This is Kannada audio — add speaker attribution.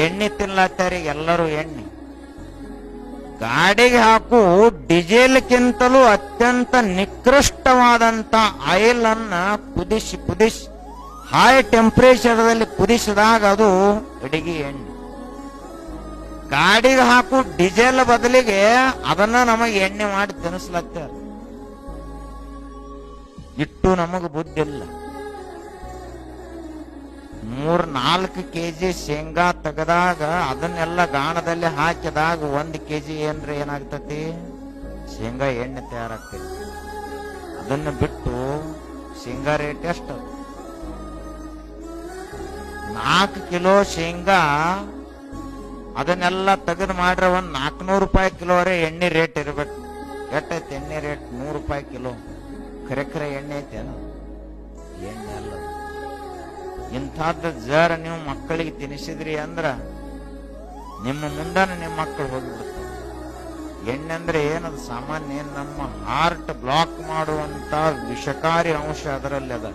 Speaker 1: ಎಣ್ಣೆ ತಿನ್ಲತ್ತಾರ ಎಲ್ಲರೂ ಎಣ್ಣೆ. ಗಾಡಿಗೆ ಹಾಕು ಡೀಸೆಲ್ಗಿಂತಲೂ ಅತ್ಯಂತ ನಿಕೃಷ್ಟವಾದಂತ ಆಯಿಲ್ ಅನ್ನ ಕುದಿಸಿ ಹೈ ಟೆಂಪರೇಚರ್ದಲ್ಲಿ ಕುದಿಸಿದಾಗ ಅದು ಅಡಿಗೆ ಎಣ್ಣೆ. ಗಾಡಿಗೆ ಹಾಕು ಡೀಸೆಲ್ ಬದಲಿಗೆ ಅದನ್ನ ನಮಗೆ ಎಣ್ಣೆ ಮಾಡಿ ತಿನ್ನಿಸ್ಲತ್ತಾರ. ಇಟ್ಟು ನಮಗ ಬುದ್ಧಿ ಇಲ್ಲ. 3-4 ಕೆಜಿ ಶೇಂಗಾ ತೆಗೆದಾಗ ಅದನ್ನೆಲ್ಲ ಗಾಣದಲ್ಲಿ ಹಾಕಿದಾಗ 1 ಕೆಜಿ ಏನಾಗ್ತತಿ? ಶೇಂಗಾ ಎಣ್ಣೆ ತಯಾರಾಗ್ತೈತಿ. ಅದನ್ನು ಬಿಟ್ಟು ಶೇಂಗಾ ರೇಟ್ ಎಷ್ಟು? 4 ಕಿಲೋ ಶೇಂಗಾ ಅದನ್ನೆಲ್ಲ ತೆಗೆದು ಮಾಡ್ರೆ 400 ರೂಪಾಯಿ ಕಿಲೋವರೆ ಎಣ್ಣೆ ರೇಟ್ ಇರ್ಬೇಕು. ಎಷ್ಟೈತಿ ಎಣ್ಣೆ ರೇಟ್? 100 ರೂಪಾಯಿ ಕಿಲೋ. ಖರೆ ಎಣ್ಣೆ ಐತೇನು? ಎಣ್ಣೆ ಅಲ್ಲ. ಇಂಥದ್ದು ಜರ ನೀವು ಮಕ್ಕಳಿಗೆ ತಿನ್ನಿಸಿದ್ರಿ ಅಂದ್ರ ನಿಮ್ಮ ಮುಂದಾನ ನಿಮ್ಮ ಮಕ್ಕಳು ಹೋಗಿಬಿಡ್ತಾರೆ. ಎಣ್ಣೆ ಅಂದ್ರೆ ಏನದು ಸಾಮಾನ್ಯ? ನಮ್ಮ ಹಾರ್ಟ್ ಬ್ಲಾಕ್ ಮಾಡುವಂತ ವಿಷಕಾರಿ ಅಂಶ ಅದರಲ್ಲಿ ಅದ.